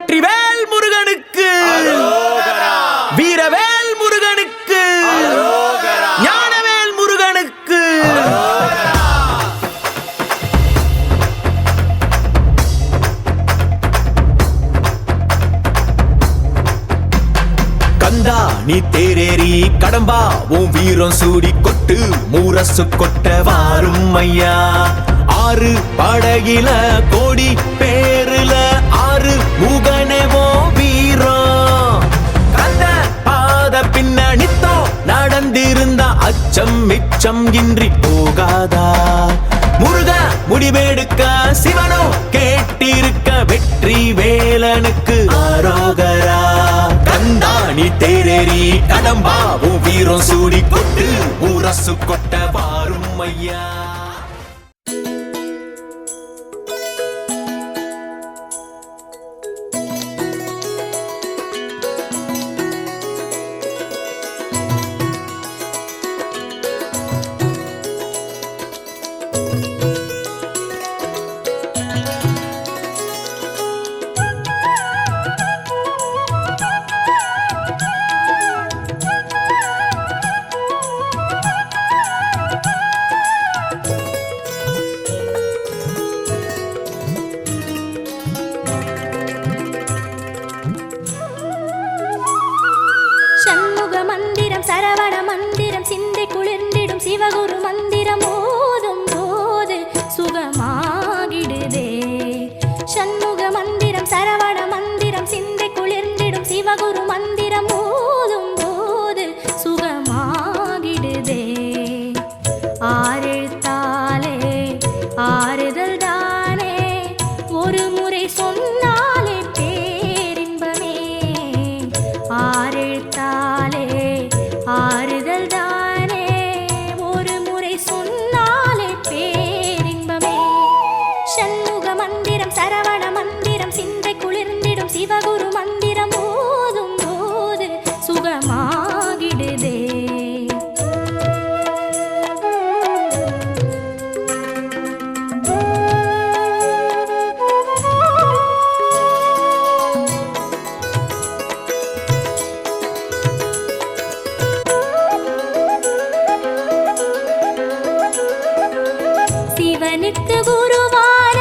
வெற்றிவேல் முருகனுக்கு, வீரவேல் முருகனுக்கு, ஞானவேல் முருகனுக்கு. கந்தா நீ தேரேறி கடம்பா உன் வீரம் சூடி கொட்டு மூரசு கொட்ட வாரும் ஐயா. ஆறு படகில கோடி பேருல ஆறு முகனேவோ வீரம். கந்த பாத பின்னணித்தோ நடந்திருந்தா அச்சம் மிச்சம் இன்றி போகாதா. முருக முடிவெடுக்க சிவனோ கேட்டிருக்க வெற்றி வேலனுக்கு ஆரோகரா. கந்தாணி தேரேறி கடம்பாவும் வீரம் சூடி கொட்டு ஊரசு கொட்ட வாரும் ஐயா. சரவண மந்திரம் சிந்தை குளிர்ந்திடும் சிவகுரு மந்திரம் ஓதும் போது சுகமாகிடுதே. சண்முக மந்திரம் சரவண மந்திரம் சிந்தை குளிர்ந்திடும் சிவகுரு மந்திரம் ஓதும் போது சுகமாகிடுதே. ஆரெழுத்தாலே ஆறுதல் தானே ஒரு முறை சொன்னாலே பேரின்பமே. ஆரெழுத்தாலே ஆறுதல் தானே ஒரு முறை சொன்னாலே பேரின்பமே. சண்முக மந்திரம் சரவண மந்திரம் சிந்தை குளிர்ந்திடும் சிவகுரு மந்திரம் ஓதும் போது சுகமாகிடுதே. சிவனுக்கு குருவான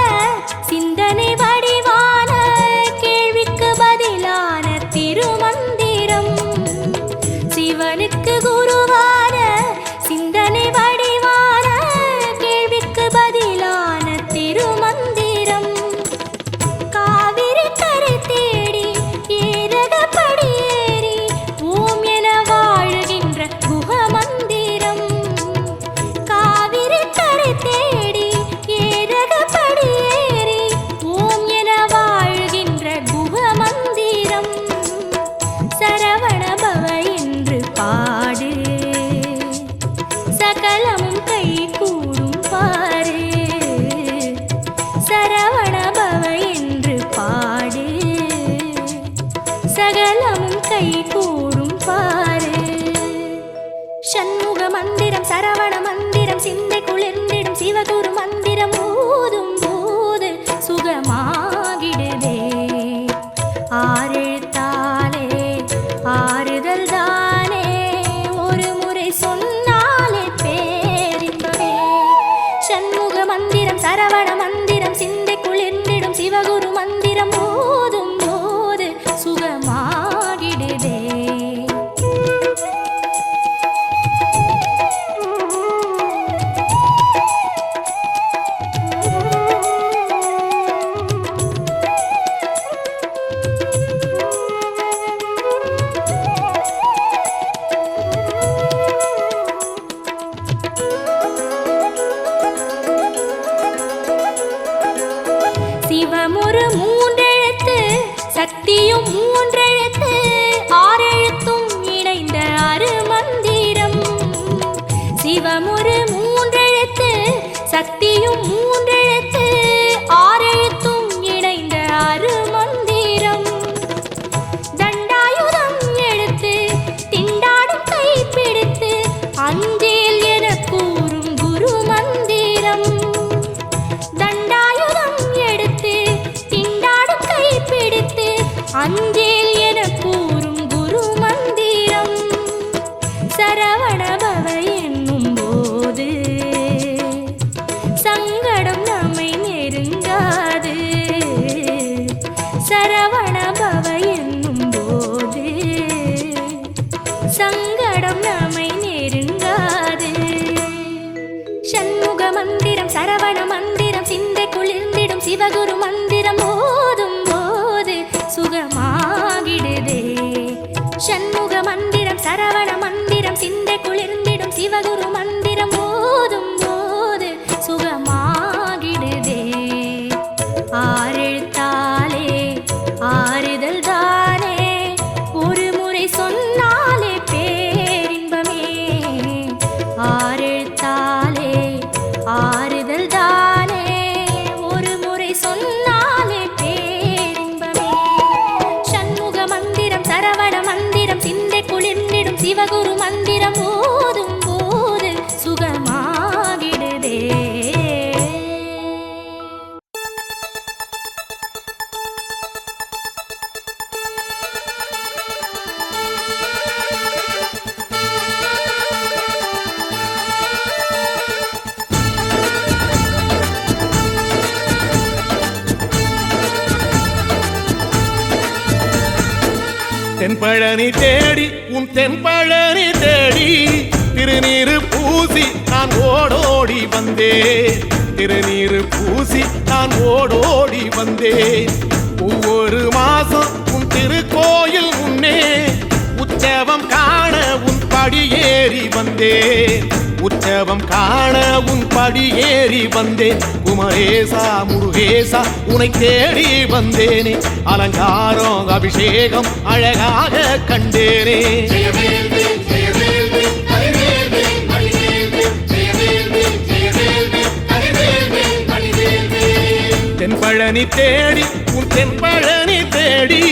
சிந்தனை வடிவான கேள்விக்கு பதிலான திருமந்திரம். சிவனுக்கு குருவான சிந்தனை வடிவான கேள்விக்கு பதிலான திருமந்திரம். காவிரி கரை தேடி ஏரகப்படி ஏறி ஓம் என வாழுகின்ற குஹமந்திரம். காவிரி கரை தேடி சரவண பவ என்று பாடு சகலமும் கை கூடும் பாரு. சரவண பவ என்று பாடு சகலமும் கை கூடும் பாரு. சண்முக மந்திரம் சரவண மந்திரம் சிந்தை குளிர்ந்திடும் சிவகுரு மந்திரம் ஓதும் போது சுகமாகிடுதே. ஆரெழுத்தாலே ஆறுதல் தானே ஒரு முறை சொன்னாலே பேரின்பமே. சண்முக மந்திரம் சரவண மந்திரம் சிந்தை குளிர்ந்திடும் சிவகுரு மந்திரம் ஓதும் போது சுகமாகிடுதே. சிவம் ஒரு மூன்றெழுத்து சக்தியும் மூன்றெழுத்து ஆறெழுத்தும் இணைந்த அருமந்திரம். சிவம் ஒரு மூன்றெழுத்து சக்தியும் மூன்றெழுத்து ஆறெழுத்தும் இணைந்த அருமந்திரம். தண்டாயுதம் எடுத்து திண்டாடும் கை பிடித்து அஞ்சேல் என கூறும் குரு மந்திரம். தண்டாயுதம் எடுத்து திண்டாடும் கை பிடித்து அஞ்சேல் என கூறும் குரு மந்திரம் சரவண பவ என்னும் போது சங்கடம் நம்மை நெருங்காது. சரவண பவ என்னும் போது சங்கடம் நம்மை நெருங்காது. சண்முக மந்திரம் சரவண மந்திரம் சிந்தை குளிர்ந்திடும் சிவகுரு மந்திரம் ஓதும் போது சுகமாகிடுதே. சண்முக மந்திரம் சரவண மந்திரம் சிந்தை குளிர்ந்திடும் சிவகுரு மந்திரம் ஓதும் போது சுகமாகிடுதே. ஆறெழுத்தாலே ஆறுதல் தானே ஒரு முறை சொன்னாலே பேரின்பமே. ஆறெழுத்தாலே ஆறுதல் தானே ஒரு முறை சொன்னாலே பேரின்பமே. சண்முக மந்திரம் சரவண மந்திரம் சிந்தை குளிர்ந்திடும் சிவகுரு மந்திரம் ஓதும் போது சுகமாகிடுதே. தென்பழனி தேடி உன் தென்பழனி தேடி திருநீரு பூசி நான் ஓடோடி வந்தேன். திருநீரு பூசி நான் ஓடோடி வந்தேன். ஒவ்வொரு மாசம் உன் திருக்கோயில் முன்னே உற்சவம் காண உன் படியேறி வந்தேன். உற்சவம் காண உன் படியேறி வந்தேன். குமரேசா முருகேசா உனை தேடி வந்தேனே. அலங்காரம் அபிஷேகம் அழகாக கண்டேனே. தென்பழனி தேடி உன் தென்பழனி தேடி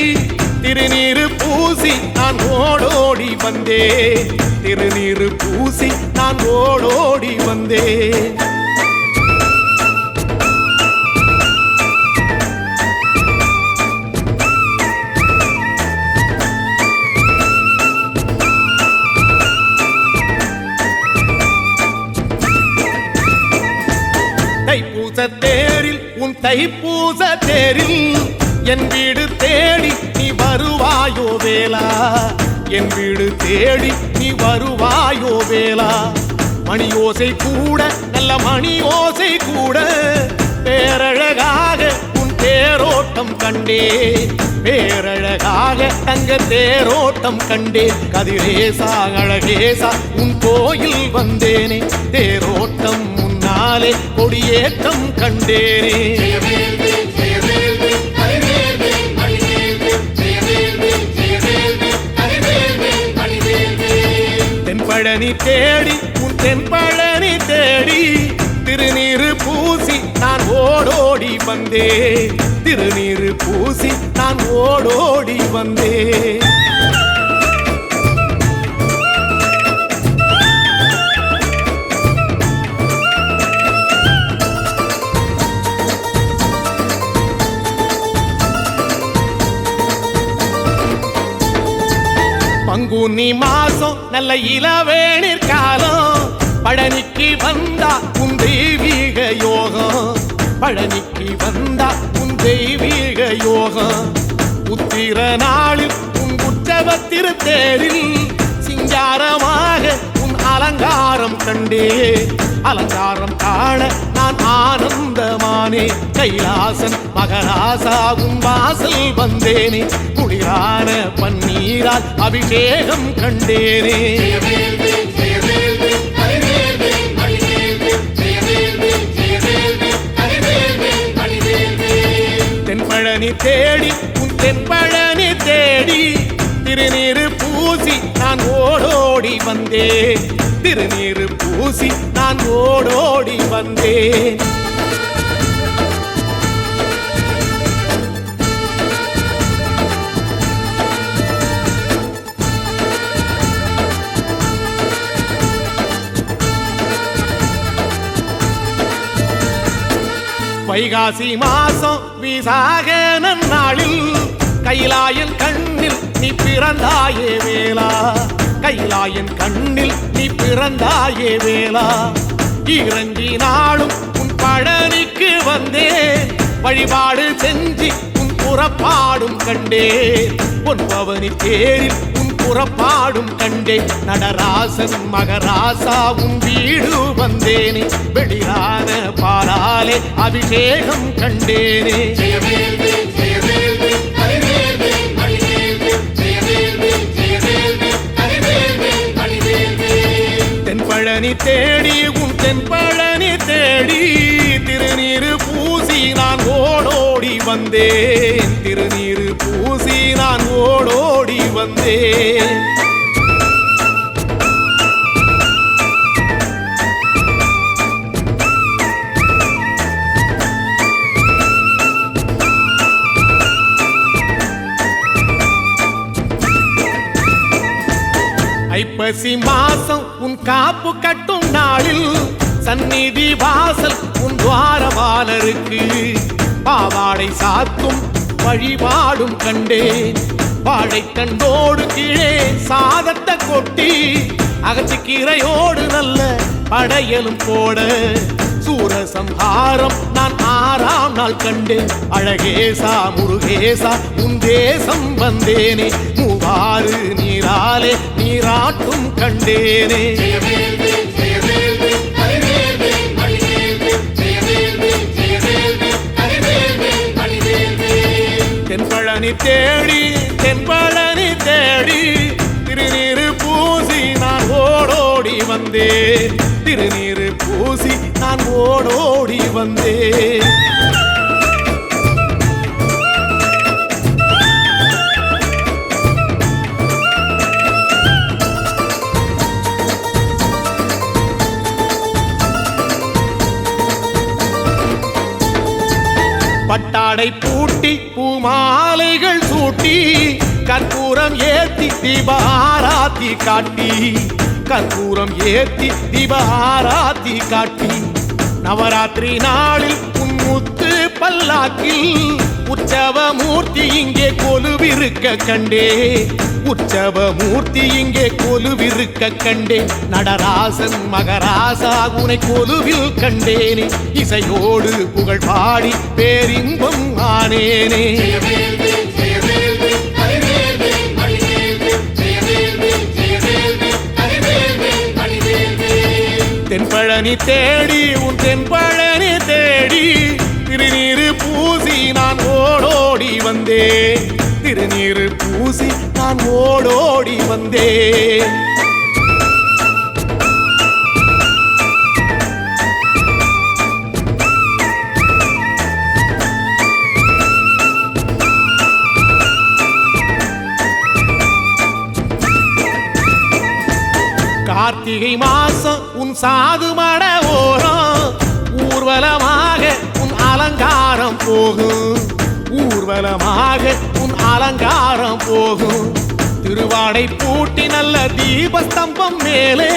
திருநீரு பூசி நான் ஓடோடி வந்தேன். திருநீரு பூசி நான் ஓடோடி வந்தேன். தைப்பூச தேரில் உன் தைப்பூச தேரில் என் வீடு தேடி நீ வருவாயோ வேலா. என் வீடு தேடி நீ வருவாயோ வேலா. மணியோசை கூட நல்ல மணியோசை கூட பேரழகாக உன் தேரோட்டம் கண்டே. பேரழகாக தங்க தேரோட்டம் கண்டே. கதிரேசா அழகேசா உன் கோயில் வந்தேனே. தேரோட்டம் முன்னாலே கொடியேற்றம் கண்டேனே. தென்பழனி தேடி உன் தென்பழனி தேடி திருநீரு பூசி நான் ஓடோடி வந்தேன். திருநீரு பூசி நான் ஓடோடி வந்தேன். பங்குனி மாசம் நல்ல இளவேணிற் காலம். பழனிக்கு வந்தா உன் தெய்வீக யோகம். பழனிக்கு வந்தா உன் தெய்வீக யோகம். உத்திர நாளில் உன் உற்சவ திருத்தேரில் சிங்காரமாக உன் அலங்காரம் கண்டே. அலங்காரம் காண நான் ஆனந்தமானே. கைலாசன் மகராசா உன் வாசல் வந்தேனே. குளிரான பன்னீரால் அபிஷேகம் கண்டேனே. தென்பழனி தேடி உன் தென்பழனி தேடி திருநீரு பூசி நான் ஓடோடி வந்தேன். திருநீரு பூசி நான் ஓடோடி வந்தேன். வைகாசி மாசம் விசாக நன்னாளில் கைலாயன் கண்ணில் நீ பிறந்தாயே வேலா, கைலாயன் கண்ணில் நீ பிறந்தாயே வேலா. இறங்கி நாளும் உன் பழனிக்கு வந்தேன், வழிபாடு செஞ்சு உன் புறப்பாடும் கண்டேன். பொன்பவனி தேரில் உன் புறப்பாடும் கண்டேன். நடராசன் மகராசா உன் வீடு வந்தேனே, வெளியான பாலாலே அபிஷேகம் கண்டேனே. தென்பழனி தேடி உன் தென்பழனி தேடி திருநீரு பூசி நான் ஓடோடி வந்தேன், திருநீரு பூசி நான் ஓடோடி வந்தேன். ஐப்பசி மாசம் உன் காப்பு கட்டும் நாளில் சந்நிதி வாசல் உன் துவாரபாலருக்கு பாவாடை சாத்தும் வழிபாடும் கண்டேன். வாழைத்தண்டோடு கீழே சாதத்தை கொட்டி அகச்சிக்கீரையோடு நல்ல படையலும் போட சூரசம்ஹாரம் நான் 6ஆம் நாள் கண்டேன். அழகேசா முருகேசா உன் தேசம் வந்தேனே, மூவாறு நீராலே நீராட்டும் கண்டேனே. தென்பழனி தேடி தென்பழனி தேடி திருநீரு பூசி நான் ஓடோடி வந்தேன், திருநீரு பூசி நான் ஓடோடி வந்தேன். பட்டாடை பூட்டி பூமாலைகள் சூட்டி கற்பூரம் ஏத்தி தீபாராத்தி காட்டி, கற்பூரம் ஏத்தி தீபாராத்தி காட்டி. நவராத்திரி நாளில் உன் முத்து பல்லாக்கில் உற்சவ மூர்த்தி இங்கே கொலுவிருக்க கண்டே, உற்சவ மூர்த்தி இங்கே கொலுவிருக்க கண்டே. நடராசன் மகராசா உனை கொலுவில் கண்டேனே, இசையோடு புகழ் பாடி பேரின்பம் ஆனேனே. தென்பழனி தேடி உன் தென்பழனி தேடி திருநீரு பூசி நான் ஓடோடி வந்தேன், திருநீரு பூசி நான் ஓடோடி வந்தேன். கார்த்திகை மாசம் உன் சாது மட ஓரம் ஊர்வலமாக உன் அலங்காரம் போகும், ஊர்வலமாக உன் அலங்காரம் போகும். திருவாடை பூட்டி நல்ல தீபஸ்தம்பம் மேலே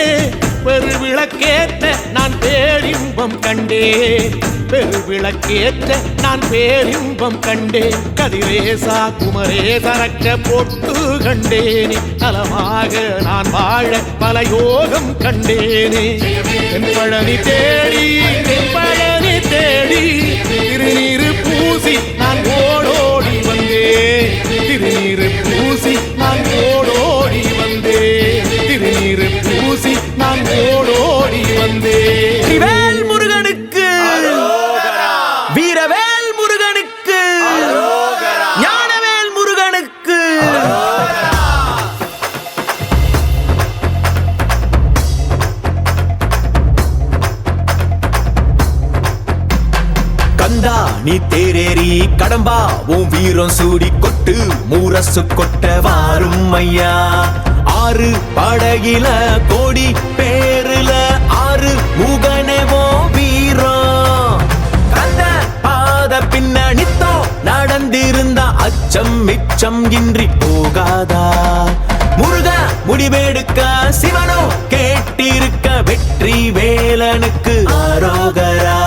பெருவிளக்கேற்ற நான் பேரின்பம் கண்டேன், பெருவிளக்கேற்ற நான் பேரின்பம் கண்டேன். கதிரேசா குமரேச ரட்ச பொட்டு கண்டேனே, நலமாக நான் வாழ பல யோகம் கண்டேனே. தென்பழனி தேடி தென்பழனி தேடி திருநீரு பூசி நான் ஓடோடி வந்தேன், திருநீரு பூசி நான் ஓடோடி வந்தேன், திருநீரு பூசி நான் ஓடோடி வந்தேன். வேல் முருகனுக்கு, வீரவேல் முருகனுக்கு, ஞானவேல் முருகனுக்கு. கந்தா நீ தேரேறி கடம்பா உன் வீரம் சூடி கொட்டு மூரசு கொட்ட வாரும் ஐயா. 6 படகில கோடி பேருல 6 முகனேவோ வீரம். கந்த பாத பின்னணித்தோ நடந்திருந்த அச்சம் மிச்சம் இன்றி போகாதா. முருக முடிவெடுக்க சிவனோ கேட்டிருக்க வெற்றி வேலனுக்கு ஆரோகரா.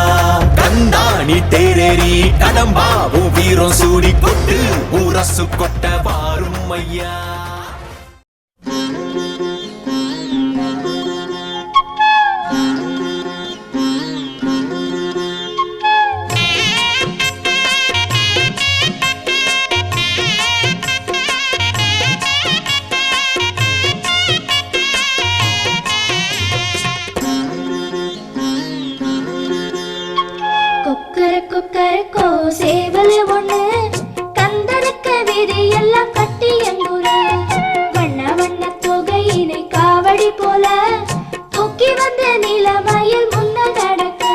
தந்தானி தேரேறி கடம்பா உன் வீரம் சூடி கொட்டு ஊரசு கொட்ட வாரும் ஐயா. கொக்கரக்கோ சேவல் ஒண்ணு கந்தனுக்கு விதி எல்லாம் கட்டி எங்குற வண்ண வண்ண தொகையினை காவடி போல தூக்கி வந்த நிலமயில் முன்ன நடக்க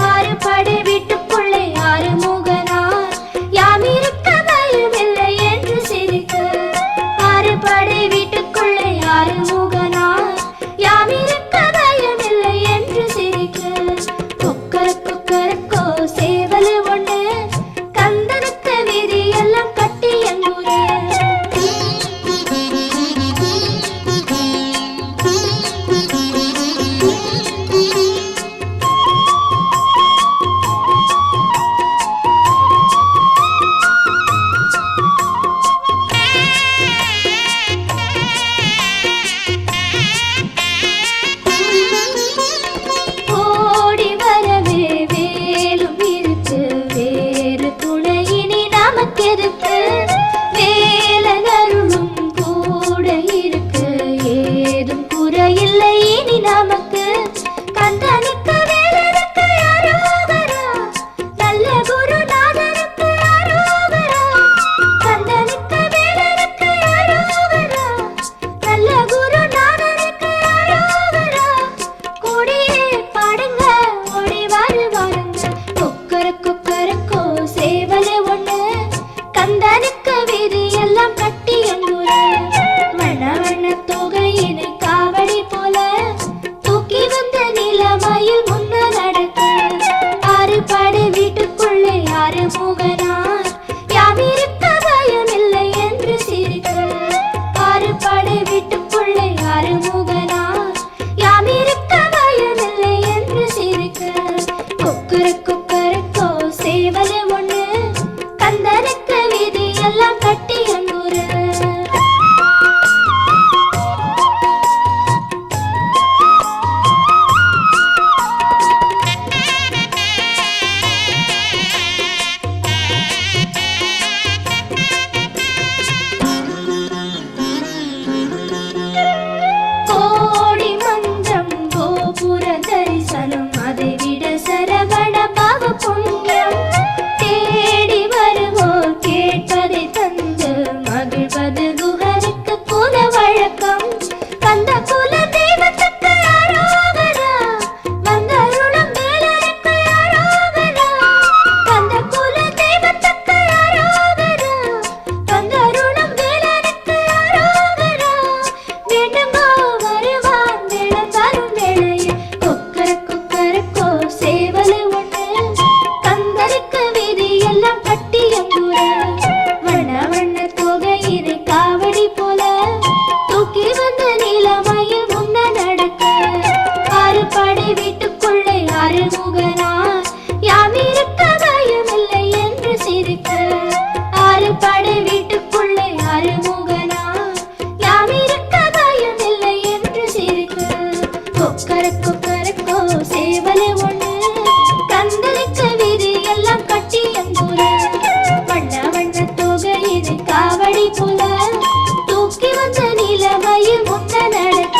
ஆறு படை வீட்டுக்குள்ளே ஆறு முகனார் யாம் இருக்க பயம் இல்லை என்று சிரிக்க ஆறு படை வீட்டுக்குள்ளே ஆறு முகனார் யாம் இருக்க பயம் இல்லை என்று சிரிக்க கொக்கரக்கோ சேவல் ஒண்ணு கந்தனுக்கு விதி எல்லாம் கட்டி எங்குற ஓடி வரவே வேலும் இருக்கு வேறு துணையினி நமக்கிருக்கு வேலனருளும் கூட இருக்கு ஏதும் குறையில்லை இனி நமக்கு கந்தனுக்கு வேலனுக்கு அரோகரா நல்ல குருநாதனுக்கு அரோகரா கந்தனுக்கு வேலனுக்கு அரோகரா நல்ல குருநாதனுக்கு அரோகரா கூடியே பாடுங்க ஓடி வருவாருங்க கொக்கரக்கோ சேவல் ஒண்ணு கந்தனுக்கு விதி எல்லாம் கட்டி எங்குற வண்ண வண்ண தொகையினை காவடி போல தூக்கி வந்த நிலமயில் முன்ன நடக்க ஆறு படை வீட்டுக்குள்ளே ஆறு முகனார் யாம் இருக்க பயம் இல்லை என்று சிரிக்க ஆறு படை வீட்டுக்குள்ளே ஆறு முகனார் யாம் இருக்க பயம் இல்லை என்று சிரிக்க கொக்கரக்கோ சேவல் ஒண்ணு கந்தனுக்கு விதி எல்லாம் கட்டி எங்குற கோடி மந்திரம் கோபுர தரிசனம் அதை விட சரவண பாவ புண்ணியம் தேடி வருவோர் கேட்பதை தந்து மகிழ்வது குஹருக்கு குல வழக்கம் கந்த குல தெய்வத்துக்கு அரோகரா வந்தருளும் வேலனுக்கு அரோகரா கந்த குல தெய்வத்துக்கு அரோகரா வந்தருளும் வேலனுக்கு அரோகரா வேண்டுங்கோ வருவான் வேளம் தரும் வேளையில் கொக்கரக்கோ சேவல் ஒண்ணு கந்தனுக்கு விதி எல்லாம் கட்டி எங்குற வண்ண வண்ண தொகையினை காவடி போல தூக்கி வந்த நிலமயில் முன்ன நடக்க ஆறு படை வீட்டுக்குள்ளே ஆறு முகனார் யாம் இருக்க பயம் இல்லை என்று சிரிக்க ஆறு படை வீட்டுக்குள்ளே ஆறு முகனார் யாம் இருக்க பயம் இல்லை என்று சிரிக்க கொக்கரக்கோ சேவல் ஒண்ணு கந்தனுக்கு விதி எல்லாம் கட்டி எங்குற வண்ண வண்ண தொகையினை காவடி போல தூக்கி வந்த நிலமயில் முன்ன நடக்க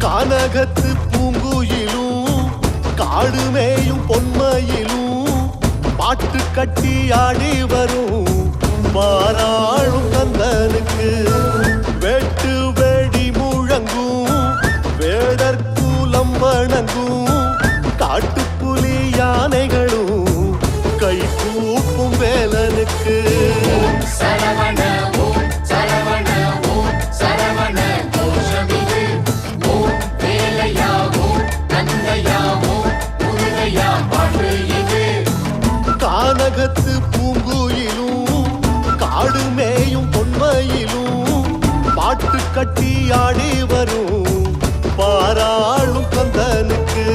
கானகத்து பூங்குயிலும் காடுமேயும் பொன்மையிலும் பாட்டு கட்டி ஆடி வரும் மாறாளும் கந்தனுக்கு வேட்டு பாட்டு கட்டி ஆடி வரும் பாராளும் கந்தனுக்கு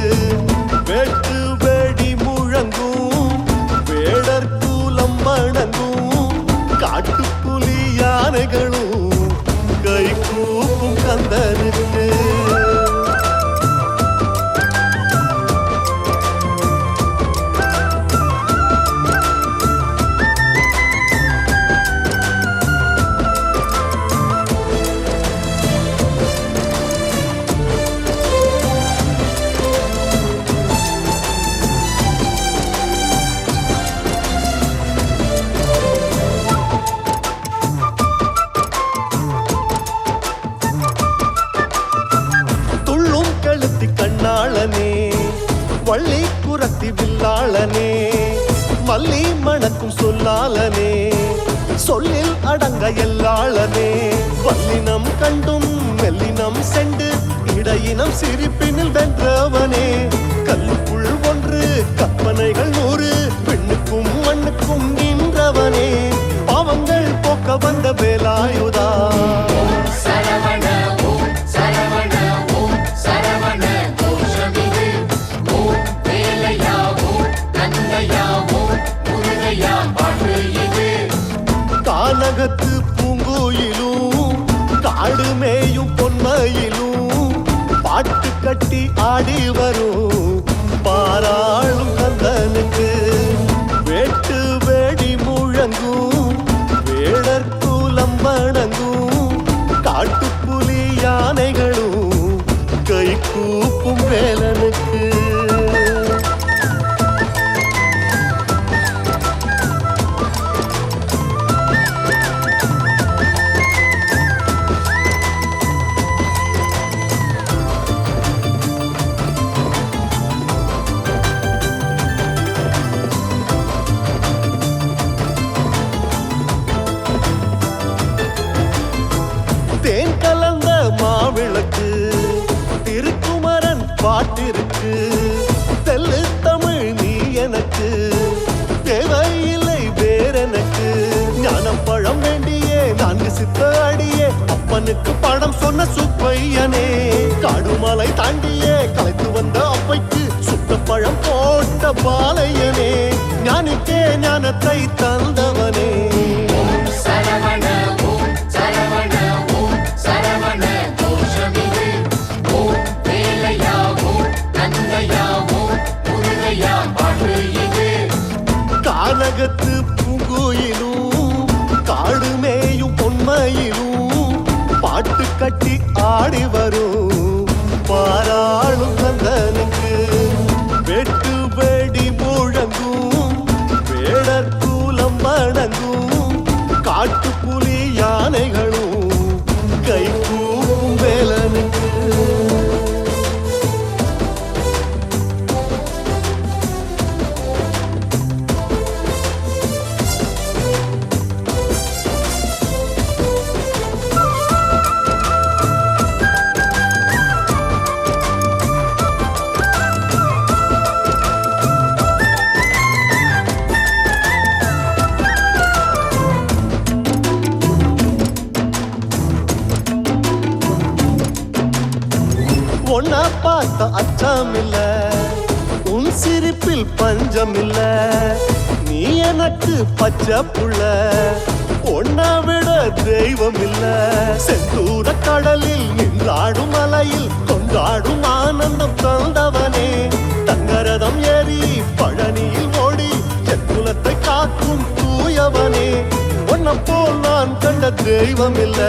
வெட்டு வெடி முழங்கும் வேடர் கூலம் வணங்கும் காட்டுப்புலி யானைகளும் கை கூப்பும் கந்தனுக்கு கண்ணாளனே வள்ளி குரத்தி வில்லாளனே மல்லி மணக்கும் சொல்லாளனே சொல்லில் அடங்க எல்லாளனே வல்லினம் கண்டும் மெல்லினம் சென்று இடையினம் சிரிப்பினில் வென்றவனே கல்லுக்குள் ஒன்று கற்பனைகள் 100 பெண்ணுக்கும் மண்ணுக்கும் நின்றவனே பாவங்கள் போக்க வந்த வேலாயுதா கானகத்து பூங்குயிலும் காடு மேயும் பொன்மையிலும் பாட்டு கட்டி ஆடி வரும் பாராளும் கந்தனுக்கு வெட்டு வெடி முழங்கும் வேடர் கூலம் வணங்கும் காட்டுப்புலி யானைகளும் கை கூப்பும் வேலனுக்கு தேன் கலந்த மாவிளக்கு திருக்குமரன் பாட்டிருக்கு தெல்லு தமிழ் நீ எனக்கு தேவையில்லை வேறெனக்கு ஞானம் பழம் வேண்டியே 4 சித்த அடியே அப்பனுக்கு படம் சொன்ன சுப்பையனே காடுமலை தாண்டியே கலைத்து வந்த அப்பைக்கு சுத்த பழம் போட்ட பாலையனே ஞானிக்கே ஞானத்தை தந்தவனே கானகத்து பூங்குயிலும் காடு மேயும் பொன்மையிலும் பாட்டு கட்டி ஆடி வரும் பாராளும் கந்தனுக்கு வெட்டு வெடி முழங்கும் வேடர் கூலம் வணங்கும் காட்டுப்புலி யானைகளும் கை கூப்பும் வேலனுக்கு ஒன்னா பார்த்த அச்சம் இல்ல உன் சிரிப்பில் பஞ்சம் இல்ல நீ எனக்கு பச்சை புள்ள ஒன்னா விட தெய்வம் இல்ல செந்தூர கடலில் நின்றாடும் மலையில் கொண்டாடும் ஆனந்தம் தந்தவனே தங்கரதம் ஏறி பழனியில் ஓடி என் குலத்தை காக்கும் தூயவனே ஒன்ன போல் நான் கண்ட தெய்வம் இல்ல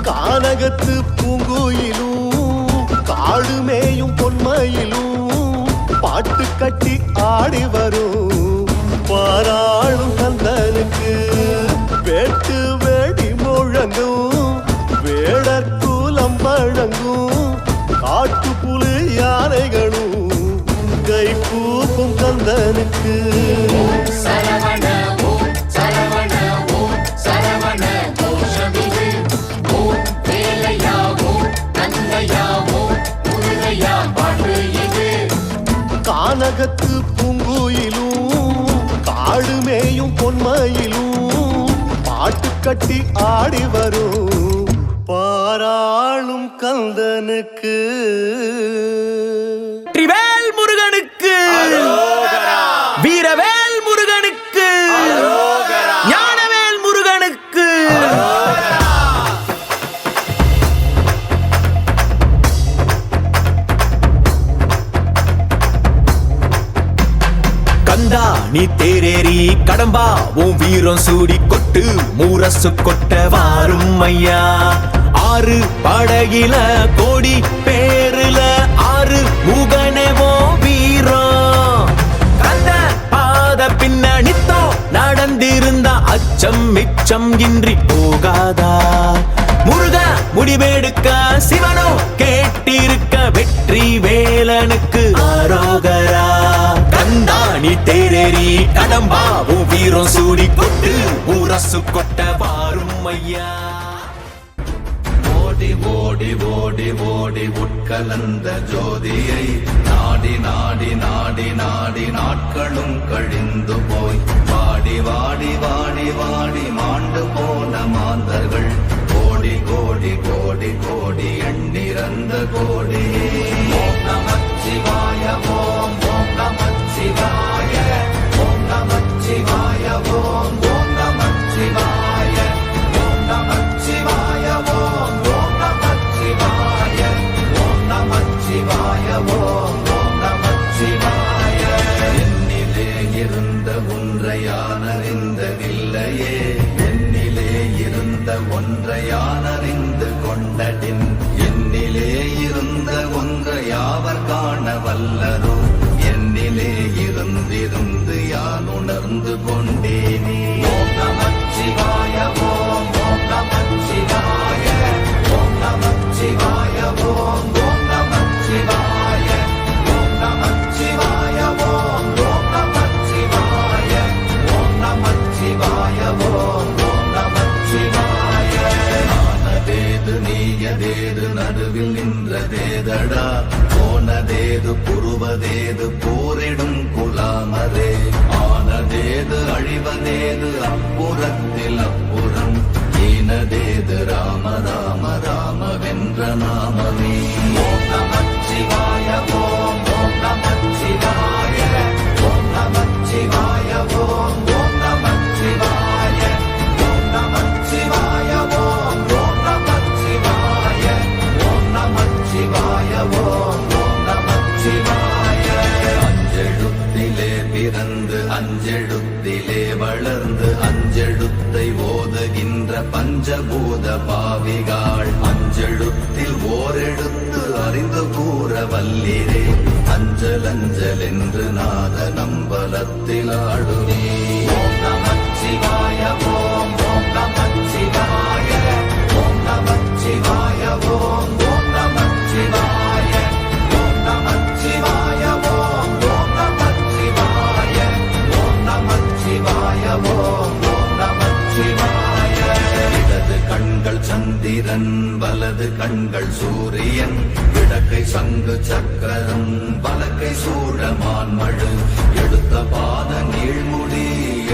கானகத்து பூங்குயிலும் காடு மேயும் பொன்மையிலும் பாட்டு கட்டி ஆடி வரும் பாராளும் கந்தனுக்கு வெட்டு வெடி முழங்கும் வேடர் கூலம் வழங்கும் காட்டுப்புலி யானைகளும் கை கூப்பும் கந்தனுக்கு கானகத்து பூங்குயிலும் காடு மேயும் பொன்மையிலும் பாட்டு கட்டி ஆடி வரும் பாராளும் கந்தனுக்கு வெற்றிவேல் முருகனுக்கு வீரவேல் முருகனுக்கு ஞானவேல் முருகனுக்கு கந்தா நீ தேரேறி கடம்பா உன் வீரம் சூடி கொட்டு மூரசு கொட்ட வாரும் ஐயா ஆறு படகில கோடி பேருல ஆறு முகனவோ வீரம் கந்த பாத பின்னணித்தோ நடந்திருந்த அச்சம் மிச்சம் இன்றி போகாதா முருக முடிவெடுக்க சிவனோ கேட்டிருக்க வெற்றி வேலனுக்கு ஆரோகரா கந்தாணி தேரேறி கடம்பா உன் வீரம் சூடி கொட்டு ஊரசு கொட்ட வாரும் ஐயா ஓடி ஓடி ஓடி ஓடி உட்கலந்த ஜோதியை நாடி நாடி நாடி நாடி நாட்களும் கழிந்து போய் வாடி வாடி வாடி வாடி மாண்டு போன மாந்தர்கள் கோடி கோடி கோடி கோடி எண்ணிறந்த கோடி ஓம் நமச்சிவாய ஓம் ஓம் நமச்சிவாய ஓம் நமச்சிவாய ஓம் ஓம் நமச்சிவாய ஓம் நமச்சிவாய ஓம் ஓம் நமச்சிவாய ஓம் நமச்சிவாய ஓம் ஓம் நமச்சிவாய என்னிலே இருந்த ஒன்றை யானறிந்ததில்லையே என்னிலே இருந்த ஒன்றை யானறிந்து கொண்டடின் என்னிலே இருந்த ஒன்றை யாவர் காண வல்லரோ என்னிலே இருந்திருந்து யான் உணர்ந்து கொண்டேனே ஓம் நமச்சிவாய ஓம் ஓம் நமச்சிவாய ஓம் நமச்சிவாய ஓம் ஓம் நமச்சிவாய ஓம் நமச்சிவாய ஓம் ஓம் நமச்சிவாய ஓம் நமச்சிவாய ஓம் ஓம் நமச்சிவாய ஆனதேது நீயதேது நடுவில் நின்றதேதடா போனதேது புருவதேது போரிடும் குலாமரே ஆனதேது அழிவதேது அப்புறத்தில் அப்புறம் ஈனதேது ராம ராம ராம வென்ற நாமமே ஓம் நமச்சிவாய ஓம் ஓம் நமச்சிவாய ஓம் நமச்சிவாய ஓம் ஓம் நமச்சிவாய ஓம் நமச்சிவாய ஓம் ஓம் நமச்சிவாய ஓம் நமச்சிவாய ஓம் ஓம் நமச்சிவாய அஞ்செழுத்திலே பிறந்து அஞ்செழுத்திலே வளர்ந்து அஞ்செழுத்தை ஓதுகின்ற பஞ்சபூத பாவிகாள் அஞ்செழுத்தில் ஓரெழுத்து அறிந்து கூற வல்லிரே அஞ்சல் அஞ்சல் என்று நாத நம்பலத்தில் ஆடுவே ஓம் நமச்சிவாய ஓம் ஓம் நமச்சிவாய ஓம் நமச்சிவாய ஓம் ஓம் நமச்சிவாய ஓம் நமச்சிவாய ஓம் ஓம் நமச்சிவாய ஓம் நமச்சிவாய ஓம் ஓம் நமச்சிவாய இடது கண்கள் சந்திரன் வலது கண்கள் சூரியன் இடக்கை சங்கு சக்கரம் வலக்கை சூழமான் மழு எடுத்த பாத நீழ்முடி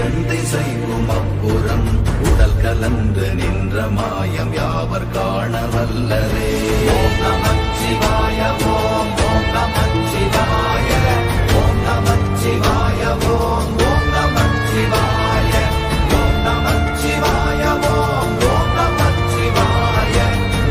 எண் திசைக்கும் அப்புறம் உடல் கலந்து நின்ற மாயம் யாவர் காண வல்லரே ஓம் நமச்சிவாய ஓம் ஓம் நமச்சிவாய ஓம் நமச்சிவாய ஓம் ஓம் நமச்சிவாய ஓம் நமச்சிவாய ஓம் ஓம் நமச்சிவாய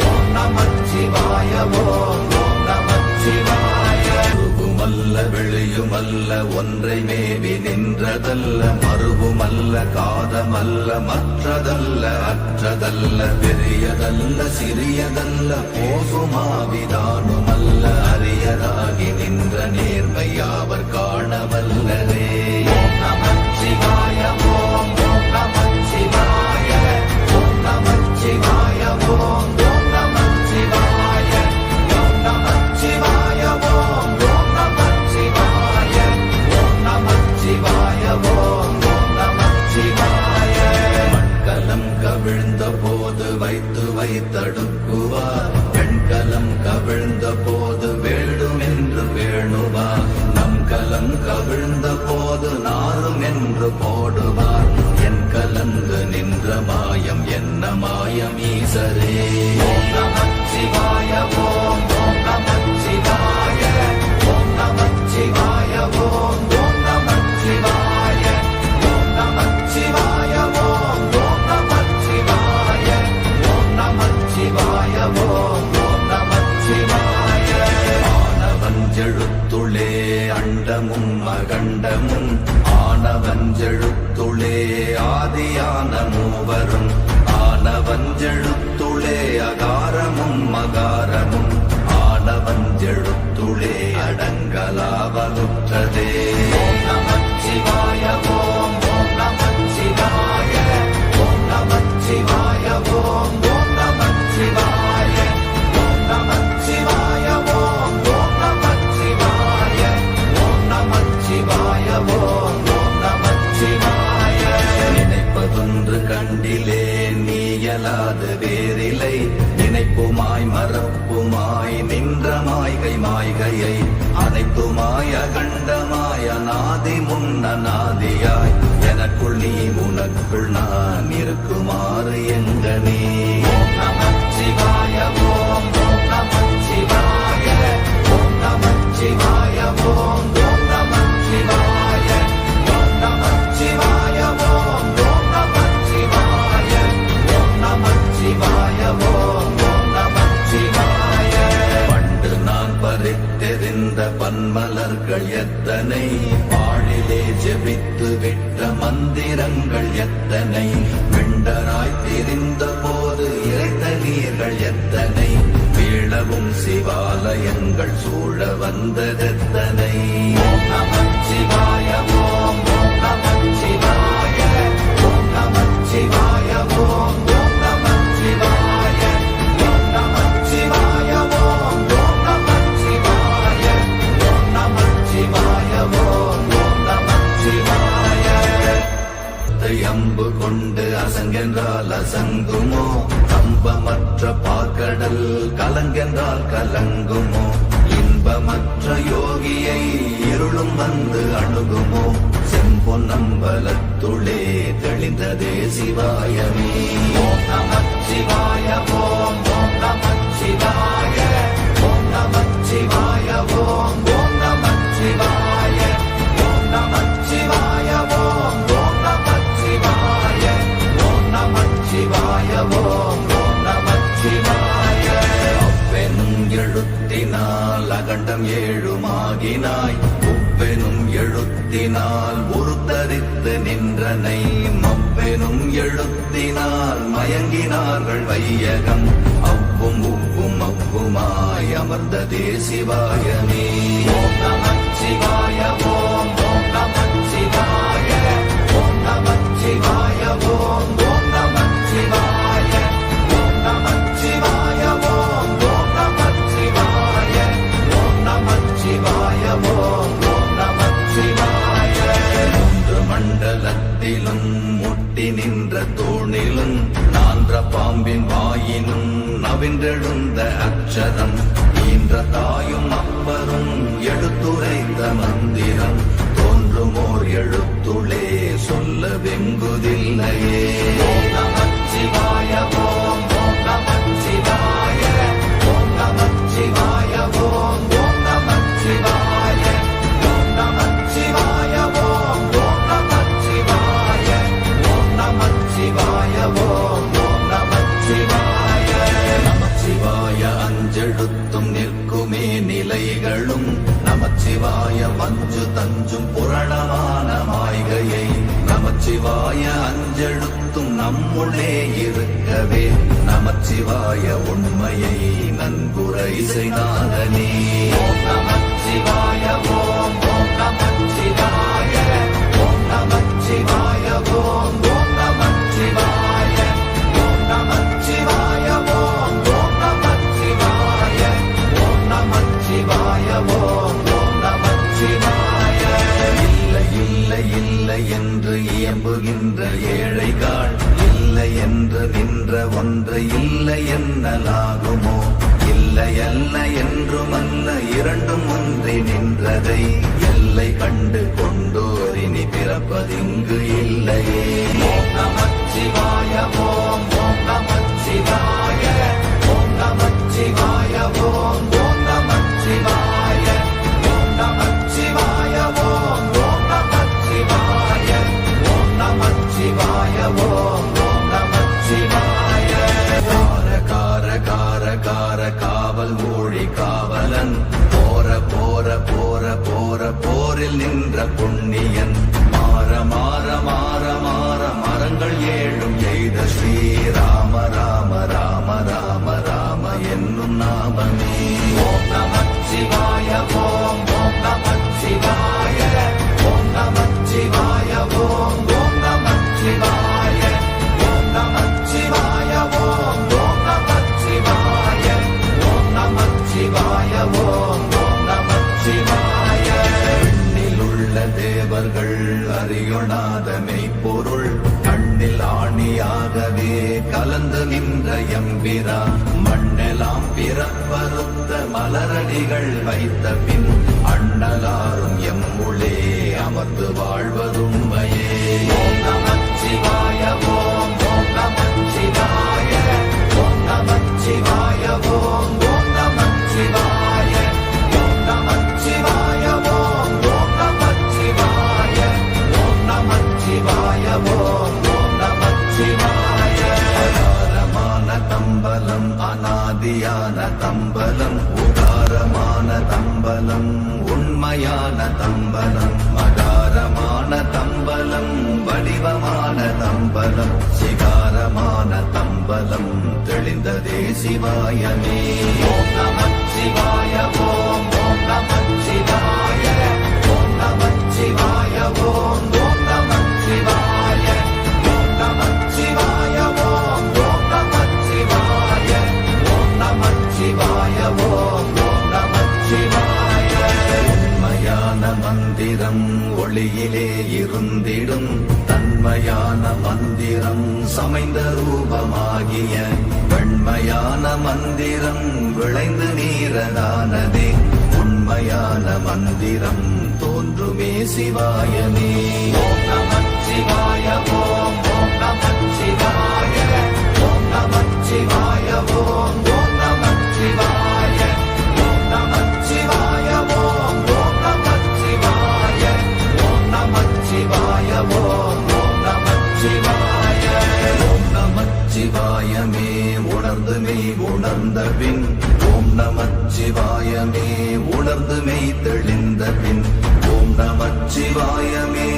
ஓம் நமச்சிவாய ஓம் ஓம் நமச்சிவாய உருவுமல்ல வெளியுமல்ல ஒன்றை மேவி நின்றதல்ல மறுவுமல்ல காதமல்ல மற்றதல்ல அற்றதல்ல பெரியதல்ல சிறியதல்ல போகுமாவிதானுமல்ல அரியராகி நின்ற நேர்மை யாவர் காண வல்லரே ஓம் நமச்சிவாய ஓம் ஓம் நமச்சிவாய ஓம் நமச்சிவாய ஓம் ஓம் நமச்சிவாய ஓம் நமச்சிவாய ஓம் ஓம் நமச்சிவாய ஓம் நமச்சிவாய ஓம் ஓம் நமச்சிவாய மண்கலம் கவிழ்ந்த போது வைத்து வைத்தடுக்குவார் பெண்கலம் கவிழ்ந்த போது வேண்டுமென்று வேணுவார் நம் கலம் ஈசரே ஓம் நமச்சிவாய ஓம் ஓம் நமச்சிவாய ஓம் நமச்சிவாய ஓம் ஓம் நமச்சிவாய ஓம் நமச்சிவாய ஓம் ஓம் நமச்சிவாய ஓம் நமச்சிவாய ஓம் ஓம் நமச்சிவாய ஆனவஞ்செழுத்துளே அண்டமும் அகண்டமும் ஆனவஞ்செழுத்துளே ஆதியான மூவரும் ஆனவஞ்செழுத்துளே அகாரமும் மகாரமும் ஆனவஞ்செழுத்துளே அடங்கலாவலுற்றதே ஓம் நமச்சிவாய ஓம் ஓம் நமச்சிவாய ஓம் நமச்சிவாய ஓம் ஓம் நமச்சிவாய ஓம் நமச்சிவாய ஓம் ஓம் நமச்சிவாய ஓம் நமச்சிவாய ஓம் ஓம் நமச்சிவாய நினைப்பதொன்று கண்டிலே நீயலாது வேறில்லை நினைப்புமாய் மறப்புமாய் நின்ற மாய்கை மாய்கையை அனைத்துமாய் அகண்டமாய் அநாதி முன்னநாதியாய் எனக்குள் நீ உனக்குள் நான் இருக்குமாறு எங்கனே ஓம் நமச்சிவாய ஓம் ஓம் நமச்சிவாய ஓம் நமச்சிவாய ஓம் ஓம் நமச்சிவாய ஓம் நமச்சிவாய ஓம் ஓம் நமச்சிவாய ஓம் நமச்சிவாய ஓம் ஓம் நமச்சிவாய பண்டு நான் பறித்தெறிந்த பன்மலர்கள் எத்தனை பாழிலே ஜெபித்து விட்ட மந்திரங்கள் எத்தனை விண்டராய் திரிந்த போது இறைத்த நீர்கள் எத்தனை வீழவும் சிவாலயங்கள் சூழ வந்ததெத்தனை ஓம் நமச்சிவாய ஓம் ஓம் நமச்சிவாய ஓம் நமச்சிவாய ஓம் ஓம் நமச்சிவாய ஓம் நமச்சிவாய ஓம் ஓம் நமச்சிவாய ஓம் நமச்சிவாய ஓம் ஓம் நமச்சிவாய அம்பு கொண்டு அசங்கென்றால் அசங்குமோ கம்பமற்ற பாக்கடல் கலங்கென்றால் கலங்குமோ இன்பமற்ற யோகியை இருளும் வந்து அணுகுமோ செம்பொன்னம்பலத்துளே தெளிந்ததே சிவாயமே ஓம் நமச்சிவாய ஓம் ஓம் நமச்சிவாய ஓம் நமச்சிவாய ஓம் ஓம் நமச்சிவாய ஓம் நமச்சிவாய ஓம் ஓம் நமச்சிவாய ஓம் நமச்சிவாய ஓம் ஓம் நமச்சிவாய அப்பெனும் எழுத்தினால் அகண்டம் ஏழுமாகினாய் உப்பெனும் எழுத்தினால் உருத்தரித்து நின்றனை மப்பெனும் எழுத்தினால் மயங்கினார்கள் வையகம் அவ்வும் உப்பும் அவ்வுமாய் அமர்ந்ததே சிவாயமே ஓம் நமச்சிவாய ஓம் ஓம் நமச்சிவாய ஓம் நமச்சிவாய ஓம் ஓம் நமச்சிவாய ஓம் நமச்சிவாய ஓம் ஓம் நமச்சிவாய ஓம் நமச்சிவாய ஓம் ஓம் நமச்சிவாய மூன்று மண்டலத்திலும் முட்டி நின்ற தூணிலும் நான்ற பாம்பின் வாயினும் நவின்றெழுந்த அக்ஷரம் ஈன்ற தாயும் அப்பரும் எடுத்துரைத்த மந்திரம் தோன்றுமோர் எழுத்துளே சொல்ல வெங்குதில்லையே ஓம் நமச்சிவாய ஓம் ஓம் நமச்சிவாய ஓம் நமச்சிவாய ஓம் ஓம் நமச்சிவாய ஓம் நமச்சிவாய ஓம் ஓம் நமச்சிவாய ஓம் நமச்சிவாய ஓம் ஓம் நமச்சிவாய நமச்சிவாய அஞ்செழுத்தும் நிற்குமே நிலைகளும் நமச்சிவாய மஞ்சு தஞ்சும் புரணமான மாய்கையை நமச்சிவாய அஞ்செழுத்தும் நம்முள்ளே இருக்கவே நமச்சிவாய உண்மையை நன்குரை செய்தாதனே ஓம் நமச்சிவாய ஓம் ஓம் நமச்சிவாய ஓம் நமச்சிவாய ஓம் ஓம் நமச்சிவாய ஓம் நமச்சிவாய ஓம் ஓம் நமச்சிவாய ஓம் நமச்சிவாய ஓம் ஓம் நமச்சிவாய இல்லை இல்லை இல்லை என்று இயம்புகின்ற ஏழைகள் இல்லை என்று நின்ற ஒன்று இல்லை என்னலாகுமோ இல்லை அல்ல என்றுமல்ல இரண்டும் ஒன்றி நின்றதை எல்லை கண்டு கொண்டோரினி பிறப்பதிங்கு இல்லையே ஓம் நமச்சிவாய ஓம் ஓம் நமச்சிவாய காணாத மெய்ப்பொருள் கண்ணில் ஆணியாகவே கலந்து நின்ற எம்பிரா மண்ணெல்லாம் பிறப்பறுத்த மலரடிகள் வைத்த பின் அண்ணலாரும் எம்முளே அமர்ந்து வாழ்வதுண்மையே. ஓம் நமச்சிவாய ஓம் ஓம் நமச்சிவாய ஓம் நமச்சிவாய ஓம் ஓம் நமச்சிவாய ஓம் நமச்சிவாய ஓம் ஓம் நமச்சிவாய ஓம் நமச்சிவாய ஓம் ஓம் நமச்சிவாய. அகாரமான தம்பலம் அநாதியான தம்பலம் உகாரமான தம்பலம் உண்மையான தம்பலம் மகாரமான தம்பலம் வடிவமான தம்பலம் சிகாரமான தம்பலம் தெளிந்ததே சிவாயமே. ஓம் நமச்சிவாய ஓம் ஓம் நமச்சிவாய ஓம் நமச்சிவாய ஓம் ஓம் நமச்சிவாய ஓம் நமச்சிவாய ஓம் ஓம் நமச்சிவாய ஓம் நமச்சிவாய ஓம் ஓம் நமச்சிவாய. உண்மையான மந்திரம் ஒளியிலே இருந்திடும் தன்மையான மந்திரம் சமைந்த ரூபமாகிய வெண்மையான மந்திரம் விளைந்து நீரதானதே உண்மையான மந்திரம் தோன்றுமே சிவாயமே. ஓம் நமச்சிவாய ஓம் ஓம் நமச்சிவாய ஓம் நமச்சிவாய ஓம் ஓம் நமச்சிவாய ஓம் நமச்சிவாய ஓம் ஓம் நமச்சிவாய ஓம் நமச்சிவாய ஓம் ஓம் நமச்சிவாய. ஓம் நமச்சிவாயமே உணர்ந்து மெய் உணர்ந்த பின் ஓம் நமச்சிவாயமே உணர்ந்து மெய் தெளிந்த பின் ஓம் நமச்சிவாயமே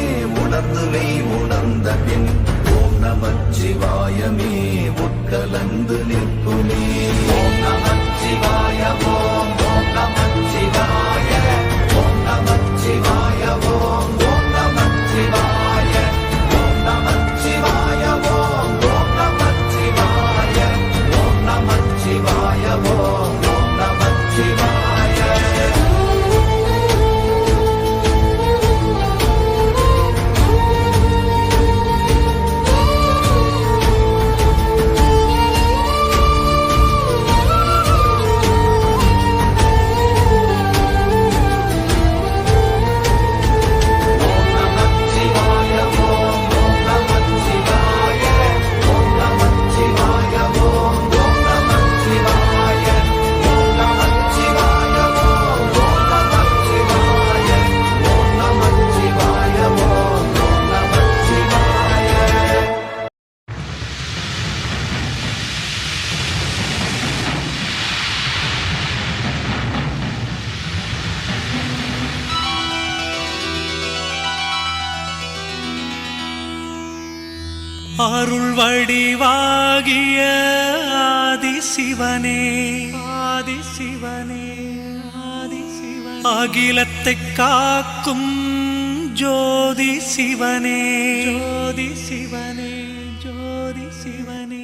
உணர்ந்து மெய் உணர்ந்த பின் ஓம் நமச்சிவாயமே உட்கலந்து நிற்குமே. ஓம் நமச்சிவாய ஓம் ஓம் நமச்சிவாய ஓம் நமச்சிவாய ஓம் ஓம் நமச்சிவாய ஓம் நமச்சிவாய ஓம் ஓம் நமச்சிவாய ஓம் நமச்சிவாய ஓம் ஓம் நமச்சிவாய. அருள் வடிவாகிய ஆதிசிவனே ஆதிசிவனே ஆதிசிவனே அகிலத்தை காக்கும் ஜோதி சிவனே ஜோதி சிவனே ஜோதி சிவனே.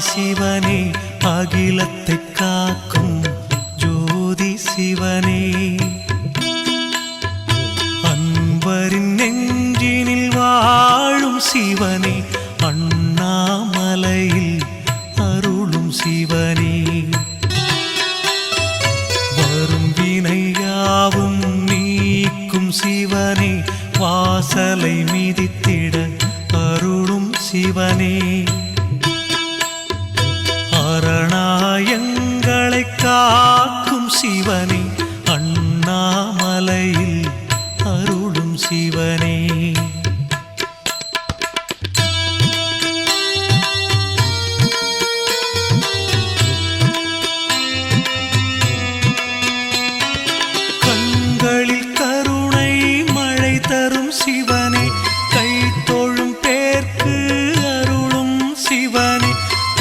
சிவனே அகிலத்தை காக்கும் ஜோதி சிவனே அன்பரின் நெஞ்சினில் வாழும் சிவனே அண்ணாமலையில் அருளும் சிவனே வரும் வினையாவும் நீக்கும் சிவனே வாசலை மிதித்திட அருளும் சிவனே அரணாயங்களை காக்கும் சிவனே அண்ணாமலையில் அருளும் சிவனே கண்களில் கருணை மழை தரும் சிவனே கை தோழும் பேர்க்கு அருளும் சிவனே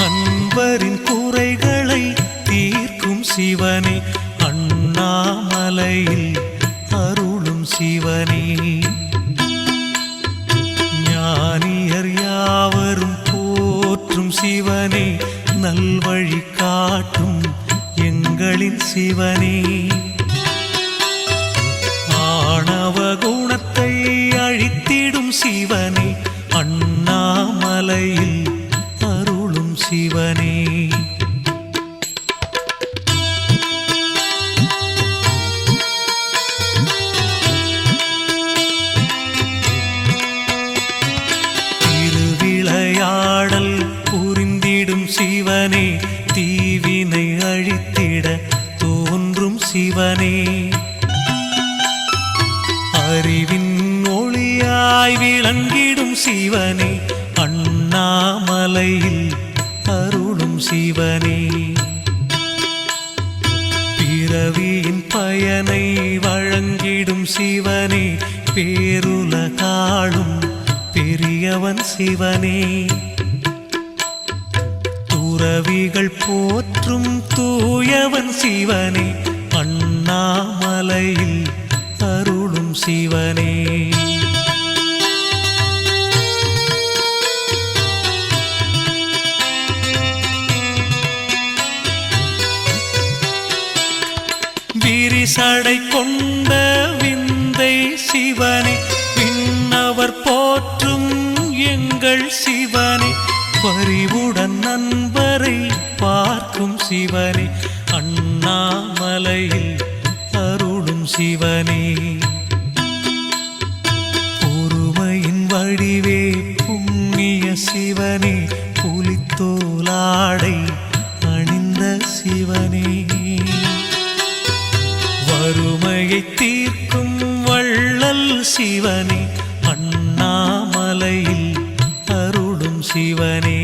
அன்பரின் குறைகளை தீர்க்கும் சிவனே சிவனே அண்ணாமலையில் அருளும் சிவனே ஞானியர் யாவரும் போற்றும் சிவனே நல்வழி காட்டும் எங்களின் சிவனே ஆணவ குணத்தை அழித்திடும் சிவனே அண்ணாமலையில் அருளும் சிவனே திருவிளையாடல் புரிந்திடும் சிவனே தீவினை அழித்திட தோன்றும் சிவனே அறிவின் ஒளியாய் விளங்கிடும் சிவனே அண்ணாமலையில் அருளும் சிவனே பிறவியின் பயனை வழங்கிடும் சிவனே பேருலகாளும் பெரியவன் சிவனே துறவிகள் போற்றும் தூயவன் சிவனே அண்ணாமலையில் அருளும் சிவனே விரிசடை கொண்ட விந்தை சிவனே விண்ணவர் போற்றும் எங்கள் சிவனே பரிவுடன் நண்பரை பார்க்கும் சிவனே அண்ணாமலையில் அருளும் சிவனே பொறுமையின் வடிவே புண்ணிய சிவனே புலித்தோலாடை அணிந்த சிவனே வறுமையை தீர்க்கும் வள்ளல் சிவனே அண்ணாமலையில் அருளும் சிவனே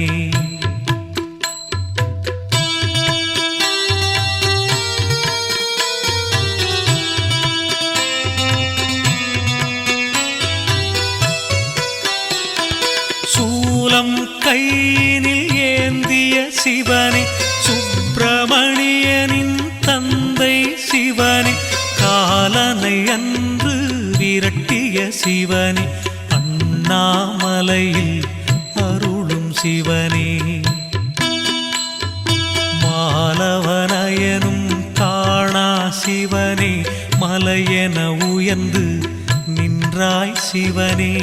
சூலம் கையினில் ஏந்திய சிவனே சுப்பிரமணியனின் தந்தை சிவனே காலனை அன்று விரட்டிய சிவனே அண்ணாமலையில் அருளும் சிவனே மாலவனயனும் காணா சிவனே மலையென உயர்ந்து நின்றாய் சிவனே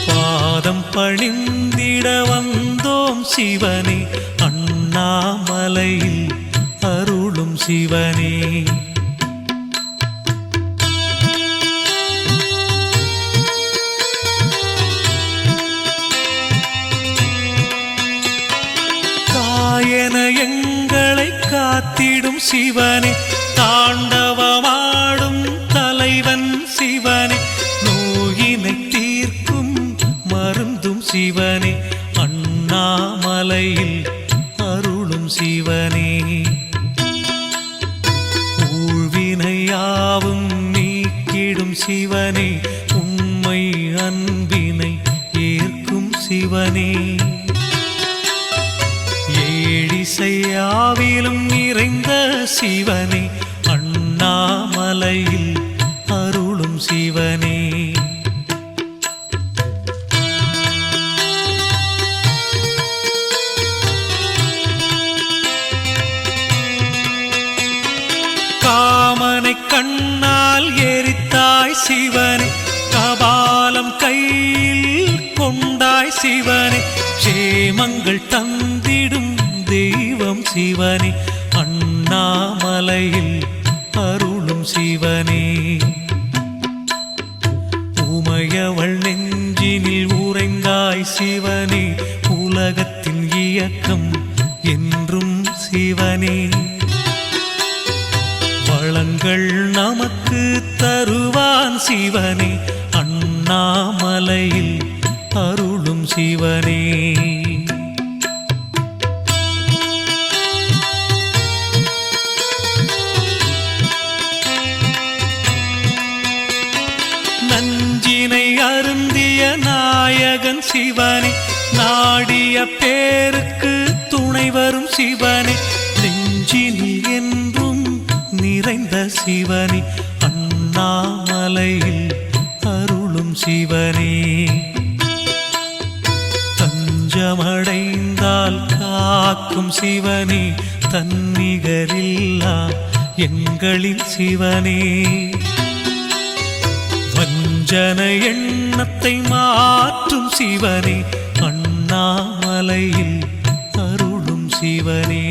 பாதம் பணிந்திட வந்தோம் சிவனே அண்ணாமலையில் அருளும் சிவனே காயன எங்களை காத்திடும் சிவனே தாண்டவமாடும் தலைவன் சிவனே நோயினை தீர்க்கும் மருந்தும் சிவனே அண்ணாமலையில் அருளும் சிவனே ஊழ்வினையாவும் நீக்கிடும் சிவனே உண்மை அன்பினை ஏற்கும் சிவனே ஏழிசையாவிலும் நிறைந்த சிவனே அண்ணாமலையில் அருளும் சிவனே காமனை கண்ணால் எரித்தாய் சிவனே கபாலம் கையில் கொண்டாய் சிவனே சேமங்கள் தந்திடும் தெய்வம் சிவனே அண்ணாமலையில் அருளும் சிவனே உமையவள் நெஞ்சினில் உறைந்தாய் சிவனே உலகத்தின் இயக்கம் என்றும் சிவனே வளங்கள் நமக்கு தருவான் சிவனே அண்ணாமலையில் அருளும் சிவனே நஞ்சினை அருந்திய நாயகன் சிவனே நாடிய பேருக்கு துணை வரும் சிவனே நெஞ்சினில் என்றும் நிறைந்த சிவனே அண்ணாமலையில் அருளும் சிவனே தஞ்சமடைந்தால் காக்கும் சிவனே தன்னிகரில்லா எங்களின் சிவனே வஞ்சன எண்ணத்தை மாற்றும் சிவனே அண்ணாமலையில் அருளும் சிவனே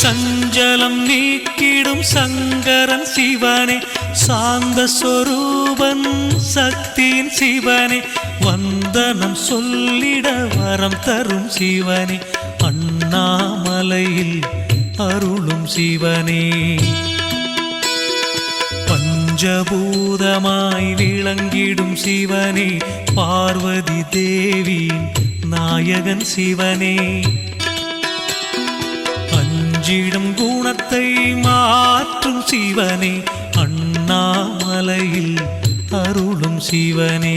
சஞ்சலம் நீக்கிடும் சங்கரன் சிவனே சாந்த சொரூபன் சக்தியின் சிவனே வந்தனம் சொல்லிட வரம் தரும் சிவனே அண்ணாமலையில் அருளும் சிவனே பஞ்சபூதமாய் விளங்கிடும் சிவனே பார்வதி தேவியின் நாயகன் சிவனே அஞ்சிடும் குணத்தை மாற்றும் சிவனே அண்ணாமலையில் அருளும் சிவனே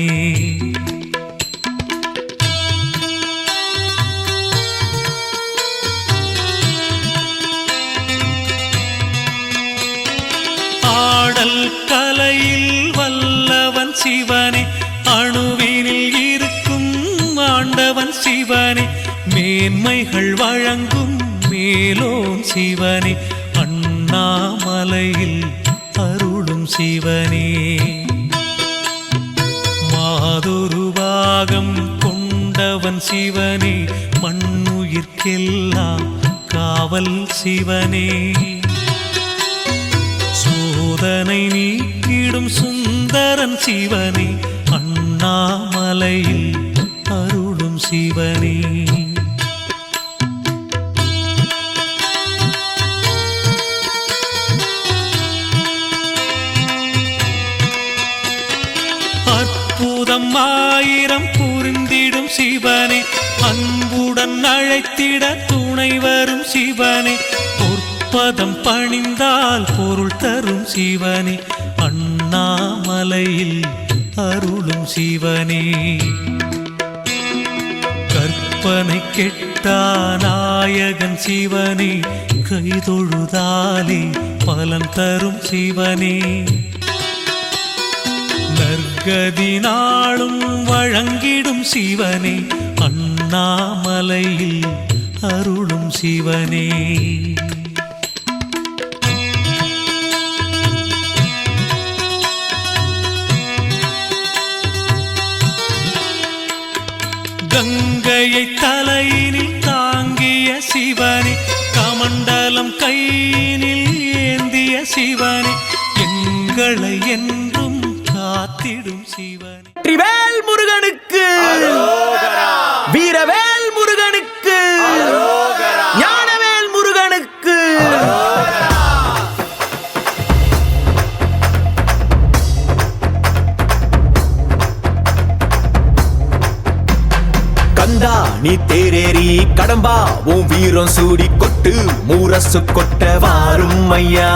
ஆடல் கலையில் வல்லவன் சிவனே அணுவினில் இருக்கும் ஆண்டவன் சிவனே மேன்மைகள் வழங்கும் மேலோன் சிவனே அண்ணாமலையில் அருளும் சிவனே மாதுருவாகம் கொண்டவன் சிவனே மண்ணுயிர்க்கெல்லாம் காவல் சிவனே சோதனை நீக்கிடும் சுந்தரன் சிவனே அண்ணாமலையில் அருளும் சிவனே அற்புதம் ஆயிரம் புரிந்திடும் சிவனே அன்புடன் அழைத்திட துணை வரும் சிவனே பொற்பதம் பணிந்தால் பொருள் தரும் சிவனே அண்ணாமலையில் அருளும் சிவனே கற்பனை கெட்டா நாயகன் சிவனே கைதொழுதாலே பலன் தரும் சிவனே நற்கதி நாளும் வழங்கிடும் சிவனே அண்ணாமலையில் அருளும் சிவனே கங்கையை தலையினில் தாங்கிய சிவனே கமண்டலம் கையினில் ஏந்திய சிவனே எங்களை என்றும் காத்திடும் சிவனே வெற்றிவேல் முருகனுக்கு வீரவேல் முருகனுக்கு ஞானவேல் முருகனுக்கு கந்தா நீ தேரேறி கடம்பா உன் வீரம் சூடி கொட்டு மூரசு கொட்ட வாரும் ஐயா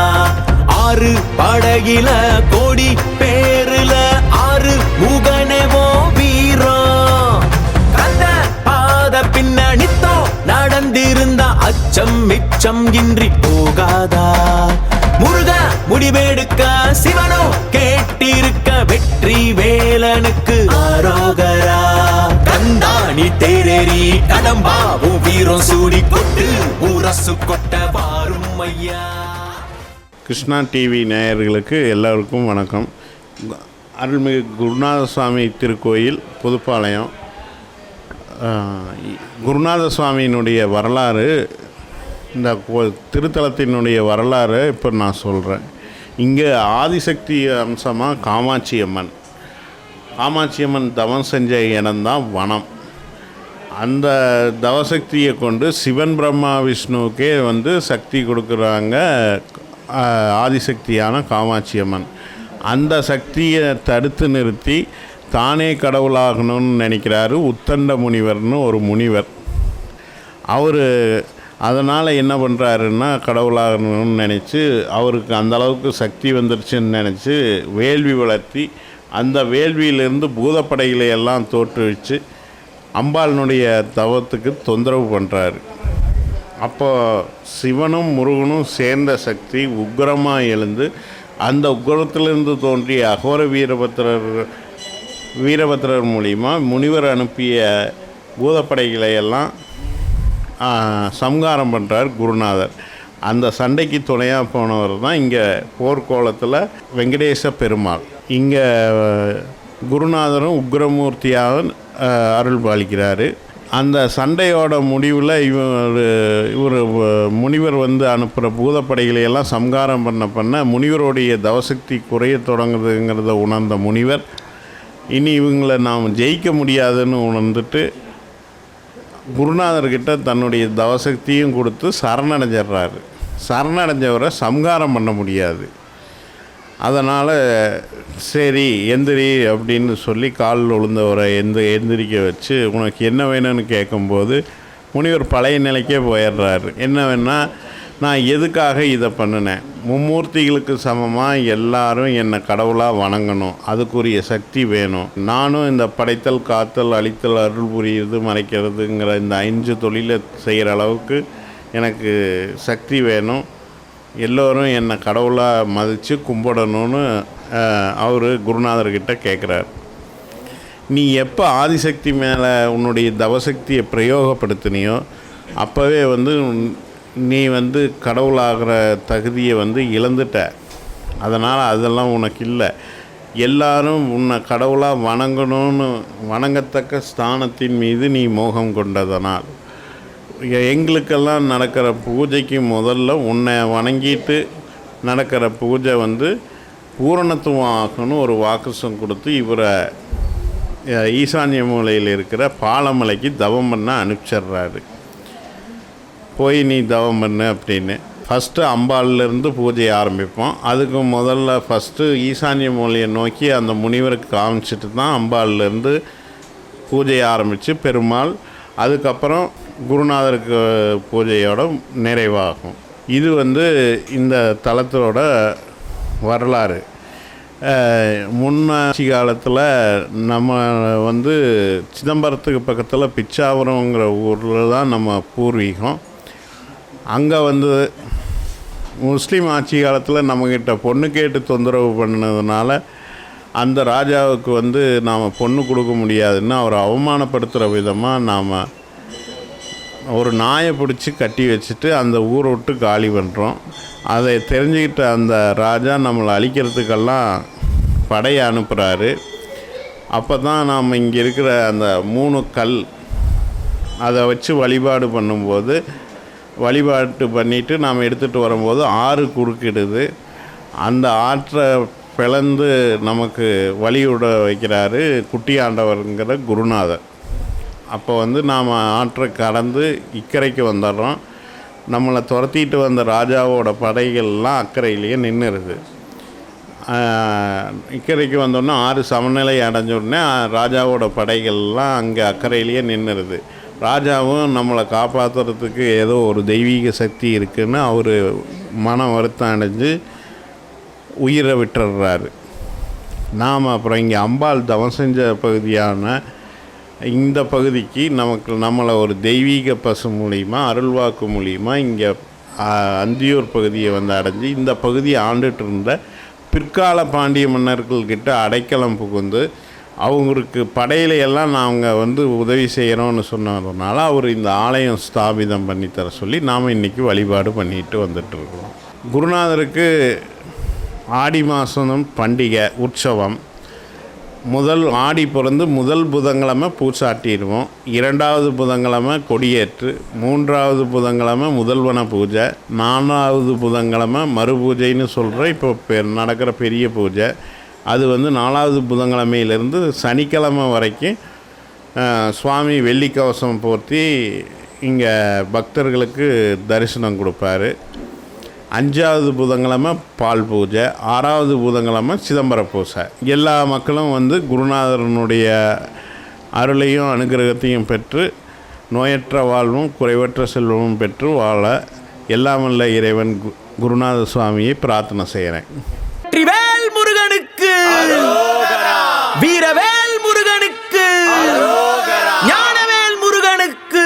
ஆறு படகில கோடி பேருல ஆறு முகனவோ வீரம் கந்த பாத பின்னணித்தோ நடந்திருந்த அச்சம் மிச்சம் இன்றி போகாதா முருக முடிவெடுக்க சிவனோ கேட்டிருக்க வெற்றி வேலனுக்கு ஆரோகரா கந்தாணி தேரேறி கடம்பா உன் வீரம் சூடி கொட்டு ஊரசு கொட்ட வாரும் ஐயா. கிருஷ்ணா டிவி நேயர்களுக்கு எல்லோருக்கும் வணக்கம். அருள்மிகு குருநாத சுவாமி திருக்கோயில் புதுப்பாளையம். குருநாத சுவாமியினுடைய வரலாறு, இந்த திருத்தலத்தினுடைய வரலாறு இப்போ நான் சொல்கிறேன். இங்கே ஆதிசக்தி அம்சமாக காமாட்சி அம்மன். காமாட்சி அம்மன் தவம் செஞ்ச இடம்தான் வனம். அந்த தவசக்தியை கொண்டு சிவன் பிரம்மா விஷ்ணுவுக்கே சக்தி கொடுக்குறாங்க ஆதிசக்தியான காமாட்சி அம்மன். அந்த சக்தியை தடுத்து நிறுத்தி தானே கடவுளாகணும்னு நினைக்கிறாரு உத்தண்ட முனிவர்னு ஒரு முனிவர். அவர் அதனால் என்ன பண்ணுறாருன்னா கடவுளாகணும்னு நினச்சி அவருக்கு அந்தளவுக்கு சக்தி வந்துருச்சுன்னு நினச்சி வேள்வி வளர்த்தி அந்த வேள்வியிலிருந்து பூதப்படைகளை எல்லாம் தோற்றுவிச்சு அம்பாளினுடைய தவத்துக்கு தொந்தரவு பண்ணுறாரு. அப்போ சிவனும் முருகனும் சேர்ந்த சக்தி உக்கிரமாக எழுந்து அந்த உக்கிரத்திலிருந்து தோன்றிய அகோர வீரபத்திரர் மூலிமா முனிவர் அனுப்பிய பூதப்படைகளை எல்லாம் சம்ஹாரம் பண்ணுறார் குருநாதர். அந்த சண்டைக்கு துணையாக போனவர் தான் இங்கே போர்க்கோலத்தில் வெங்கடேச பெருமாள். இங்கே குருநாதரும் உக்ரமூர்த்தியாக அருள் பாலிக்கிறார். அந்த சண்டையோட முடிவில் இவர் முனிவர் வந்து அனுப்புகிற பூதப்படைகளை எல்லாம் சம்ஹாரம் பண்ண முனிவருடைய தவசக்தி குறைய தொடங்குதுங்கிறத உணர்ந்த முனிவர் இனி இவங்களை நாம் ஜெயிக்க முடியாதுன்னு உணர்ந்துட்டு குருநாதர்கிட்ட தன்னுடைய தவசக்தியும் கொடுத்து சரணடைஞ்சிட்றாரு. சரணடைஞ்சவரை சம்ஹாரம் பண்ண முடியாது. அதனால் சரி எந்திரி அப்படின்னு சொல்லி காலில் விழுந்தவரை எந்திரிக்க வச்சு உனக்கு என்ன வேணும்னு கேட்கும்போது முனிவர் பழைய நிலைக்கே போயிடுறாரு. என்ன வேணால் நான் எதுக்காக இதை பண்ணினேன், மும்மூர்த்திகளுக்கு சமமாக எல்லாரும் என்னை கடவுளாக வணங்கணும், அதுக்குரிய சக்தி வேணும், நானும் இந்த படைத்தல் காத்தல் அழித்தல் அருள் புரியுது மறைக்கிறதுங்கிற இந்த 5 தொழிலை செய்கிற அளவுக்கு எனக்கு சக்தி வேணும், எல்லோரும் என்னை கடவுளாக மதித்து கும்பிடணும்னு அவர் குருநாதர்கிட்ட கேட்குறார். நீ எப்போ ஆதிசக்தி மேலே உன்னுடைய தவசக்தியை பிரயோகப்படுத்தினியோ அப்போவே வந்து நீ வந்து கடவுளாகிற தகுதியை வந்து இழந்துட்ட. அதனால் அதெல்லாம் உனக்கு இல்லை. எல்லாரும் உன்னை கடவுளாக வணங்கணும்னு வணங்கத்தக்க ஸ்தானத்தின் மீது நீ மோகம் கொண்டதனால் எங்களுக்கெல்லாம் நடக்கிற பூஜைக்கு முதல்ல உன்னை வணங்கிட்டு நடக்கிற பூஜை வந்து பூரணத்துவம் ஆகணும்னு ஒரு வாக்குசம் கொடுத்து இவரை ஈசான்ய மூலையில் இருக்கிற பாலமலைக்கு தவம் பண்ண அனுப்பிச்சிட்றாரு. போய் நீ தவம் பண்ணு அப்படின்னு. ஃபஸ்ட்டு அம்பாளிலேருந்து பூஜையை ஆரம்பிப்போம். அதுக்கு முதல்ல ஃபஸ்ட்டு ஈசான்ய மூலையை நோக்கி அந்த முனிவருக்கு காமிச்சிட்டு தான் அம்பாளிலேருந்து பூஜையை ஆரம்பித்து பெருமாள் அதுக்கப்புறம் குருநாதருக்கு பூஜையோட நிறைவாகும். இது வந்து இந்த தலத்தோட வரலாறு. முன்னாட்சி காலத்தில் நம்ம வந்து சிதம்பரத்துக்கு பக்கத்தில் பிச்சாவரங்கிற ஊரில் தான் நம்ம பூர்வீகம். அங்கே வந்து முஸ்லீம் ஆட்சி காலத்தில் நம்மக்கிட்ட பொண்ணு கேட்டு தொந்தரவு பண்ணதுனால அந்த ராஜாவுக்கு வந்து நாம் பொண்ணு கொடுக்க முடியாதுன்னு அவரை அவமானப்படுத்துகிற விதமாக நாம் ஒரு நாயை பிடிச்சி கட்டி வச்சுட்டு அந்த ஊரை விட்டு காலி பண்ணுறோம். அதை தெரிஞ்சுக்கிட்ட அந்த ராஜா நம்மளை அழிக்கிறதுக்கெல்லாம் படையை அனுப்புகிறாரு. அப்போ தான் நாம் இங்கே இருக்கிற அந்த 3 கல் அதை வச்சு வழிபாடு பண்ணும்போது வழிபாட்டு பண்ணிவிட்டு நாம் எடுத்துகிட்டு வரும்போது ஆறு குறுக்கிடுது. அந்த ஆற்றை பிளந்து நமக்கு வழிவிட வைக்கிறாரு குட்டி ஆண்டவருங்கிற குருநாதர். அப்போ வந்து நாம் ஆற்றை கடந்து இக்கரைக்கு வந்துடுறோம். நம்மளை துரத்திட்டு வந்த ராஜாவோட படைகள்லாம் அக்கறையிலேயே நின்றுருது. இக்கரைக்கு வந்தோடனே 6 சமநிலை அடைஞ்ச உடனே ராஜாவோட படைகள்லாம் அங்கே அக்கறையிலேயே நின்றுருது. ராஜாவும் நம்மளை காப்பாற்றுறதுக்கு ஏதோ ஒரு தெய்வீக சக்தி இருக்குதுன்னு அவர் மன வருத்தம் அடைஞ்சு உயிரை விட்டுறாரு. நாம் அப்புறம் இங்கே அம்பாள் தவம் செஞ்ச பகுதியான இந்த பகுதிக்கு நம்மளை ஒரு தெய்வீக பசு மூலிமா அருள்வாக்கு மூலிமா இங்கே அந்தியூர் பகுதியை வந்து அடைஞ்சு இந்த பகுதியை ஆண்டுட்டு இருந்த பிற்கால பாண்டிய மன்னர்கள்கிட்ட அடைக்கலம் புகுந்து அவங்களுக்கு படையிலையெல்லாம் நாங்கள் வந்து உதவி செய்கிறோன்னு சொன்னதுனால அவர் இந்த ஆலயம் ஸ்தாபிதம் பண்ணித்தர சொல்லி நாம் இன்றைக்கி வழிபாடு பண்ணிட்டு வந்துட்டுருக்கோம். குருநாதருக்கு ஆடி மாதம் பண்டிகை உற்சவம். ஆடி பிறந்து முதல் புதன்கிழமை பூசாட்டிடுவோம், 2வது புதன்கிழமை கொடியேற்று, 3வது புதன்கிழமை முதல்வன பூஜை, 4வது புதன்கிழமை மறு பூஜைன்னு சொல்கிற இப்போ நடக்கிற பெரிய பூஜை. அது வந்து 4வது புதன்கிழமையிலேருந்து சனிக்கிழமை வரைக்கும் சுவாமி வெள்ளிக்கவசம் போர்த்தி இங்கே பக்தர்களுக்கு தரிசனம் கொடுப்பாரு. 5வது புதன்கிழமை பால் பூஜை, 6வது புதன்கிழமை சிதம்பர பூசை. எல்லா மக்களும் வந்து குருநாதரனுடைய அருளையும் அனுகிரகத்தையும் பெற்று நோயற்ற வாழ்வும் குறைவற்ற செல்வமும் பெற்று வாழ எல்லாம் வல்ல இறைவன் குருநாத சுவாமியை பிரார்த்தனை செய்கிறேன். வெற்றிவேல் முருகனுக்கு, வீரவேல் முருகனுக்கு, ஞானவேல் முருகனுக்கு.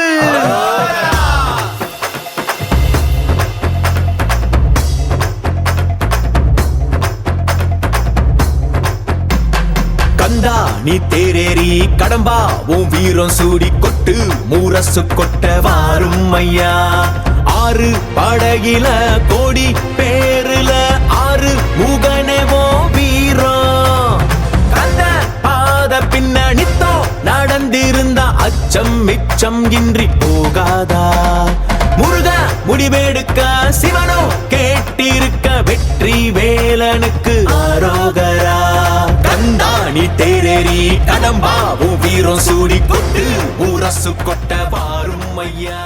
கந்தா நீ தேரேறி கடம்பா உன் வீரம் சூடி கொட்டு மூரசு கொட்ட வாரும் ஐயா. ஆறு படகில கோடி பேருல ஆறு முகனேவோ வீரம். கந்த பாத பின்னணித்தோ நடந்திருந்தா அச்சம் மிச்சம் இன்றி போகாதா. முருக முடிவெடுக்க சிவனோ கேட்டிருக்க வெற்றி வேலனுக்கு ஆரோகரா. கந்தாணி தேரேறி கடம்பாவும் வீரம் சூடி கொட்டு ஊரசு கொட்ட வாரும் ஐயா.